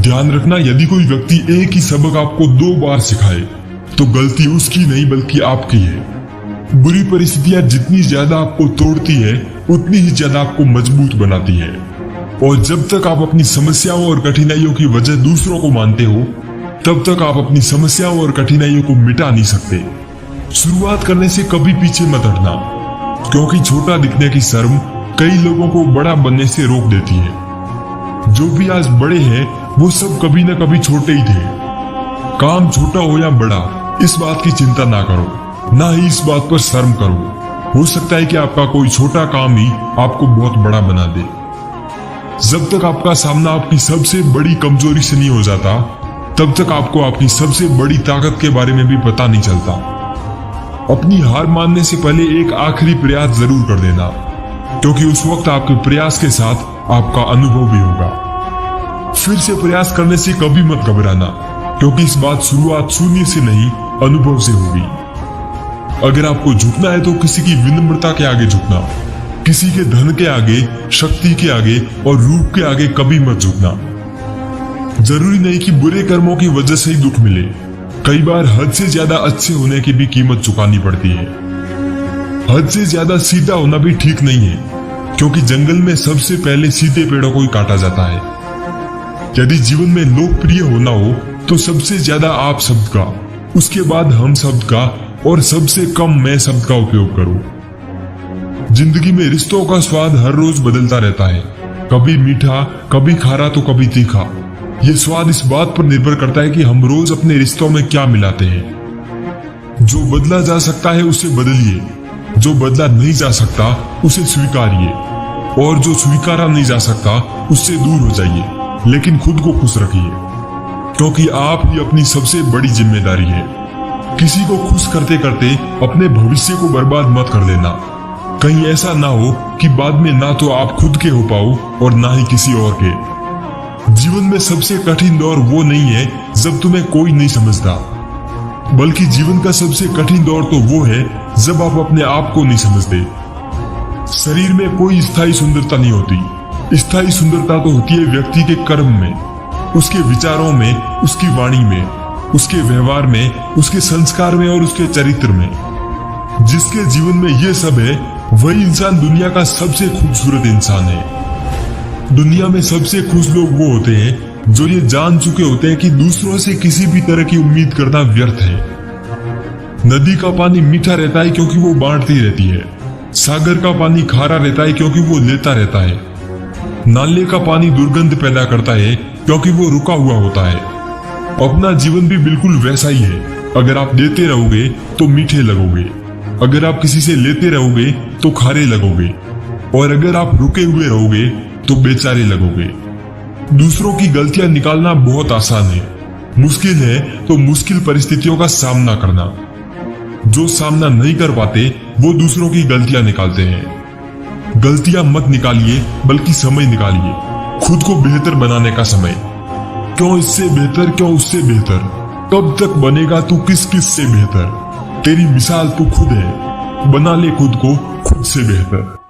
ध्यान रखना, यदि कोई व्यक्ति एक ही सबक आपको 2 बार सिखाए तो गलती उसकी नहीं बल्कि आपकी है। बुरी परिस्थितियां जितनी ज्यादा आपको तोड़ती है उतनी ही ज्यादा आपको मजबूत बनाती है। और जब तक आप अपनी समस्याओं और कठिनाइयों की वजह दूसरों को मानते हो तब तक आप अपनी समस्याओं और कठिनाइयों को मिटा नहीं सकते। शुरुआत करने से कभी पीछे मत हटना, क्योंकि छोटा दिखने की शर्म कई लोगों को बड़ा बनने से रोक देती है। जो भी आज बड़े हैं वो सब कभी न कभी छोटे ही थे। काम छोटा हो या बड़ा, इस बात की चिंता ना करो, ना ही इस बात पर शर्म करो। हो सकता है कि आपका कोई छोटा काम ही आपको बहुत बड़ा बना दे। जब तक आपका सामना आपकी सबसे बड़ी कमजोरी से नहीं हो जाता तब तक आपको आपकी सबसे बड़ी ताकत के बारे में भी पता नहीं चलता। अपनी हार मानने से पहले एक आखिरी प्रयास जरूर कर देना, क्योंकि उस वक्त आपके प्रयास के साथ आपका अनुभव भी होगा। फिर से प्रयास करने से कभी मत घबराना, क्योंकि इस बात शुरुआत शून्य से नहीं अनुभव से होगी। अगर आपको झुकना है तो किसी की विनम्रता के आगे झुकना, किसी के धन के आगे, शक्ति के आगे और रूप के आगे कभी मत झुकना। जरूरी नहीं कि बुरे कर्मों की वजह से ही दुख मिले, कई बार हद से ज्यादा अच्छे होने की भी कीमत चुकानी पड़ती है। हद से ज्यादा सीधा होना भी ठीक नहीं है, क्योंकि जंगल में सबसे पहले सीधे पेड़ों को ही काटा जाता है। यदि जीवन में लोकप्रिय होना हो तो सबसे ज्यादा आप शब्द का, उसके बाद हम शब्द का और सबसे कम मैं शब्द का उपयोग करो। जिंदगी में रिश्तों का स्वाद हर रोज बदलता रहता है, कभी मीठा, कभी खारा तो कभी तीखा। ये स्वाद इस बात पर निर्भर करता है कि हम रोज अपने रिश्तों में क्या मिलाते हैं। जो बदला जा सकता है उसे बदलिए, जो बदला नहीं जा सकता उसे स्वीकारिए, और जो स्वीकारा नहीं जा सकता उससे दूर हो जाइए, लेकिन खुद को खुश रखिए, क्योंकि आप ही अपनी सबसे बड़ी जिम्मेदारी है। किसी को खुश करते करते अपने भविष्य को बर्बाद मत कर देना। कहीं ऐसा ना हो कि बाद में ना तो आप खुद के हो पाओ और ना ही किसी और के। जीवन में सबसे कठिन दौर वो नहीं है जब तुम्हें कोई नहीं समझता, बल्कि जीवन का सबसे कठिन दौर तो वो है जब आप अपने आप को नहीं समझते। शरीर में कोई स्थायी सुंदरता नहीं होती, स्थायी सुंदरता तो होती है व्यक्ति के कर्म में, उसके विचारों में, उसकी वाणी में, उसके व्यवहार में, उसके संस्कार में और उसके चरित्र में। जिसके जीवन में ये सब है वही इंसान दुनिया का सबसे खूबसूरत इंसान है। दुनिया में सबसे खुश लोग वो होते हैं जो ये जान चुके होते हैं कि दूसरों से किसी भी तरह की उम्मीद करना व्यर्थ है। नदी का पानी मीठा रहता है क्योंकि वो बांटती रहती है, सागर का पानी खारा रहता है क्योंकि वो लेता रहता है, नाले का पानी दुर्गंध पैदा करता है क्योंकि वो रुका हुआ होता है। अपना जीवन भी बिल्कुल वैसा ही है। अगर आप देते रहोगे तो मीठे लगोगे, अगर आप किसी से लेते रहोगे तो खारे लगोगे, और अगर आप रुके हुए रहोगे तो बेचारे लगोगे। दूसरों की गलतियां निकालना बहुत आसान है, मुश्किल है तो मुश्किल परिस्थितियों का सामना करना। जो सामना नहीं कर पाते वो दूसरों की गलतियां निकालते हैं। गलतियां मत निकालिए, बल्कि समय निकालिए, खुद को बेहतर बनाने का समय। क्यों इससे बेहतर, क्यों उससे बेहतर, कब तक बनेगा तू किस किस से बेहतर। तेरी मिसाल तू खुद है, बना ले खुद को खुद से बेहतर।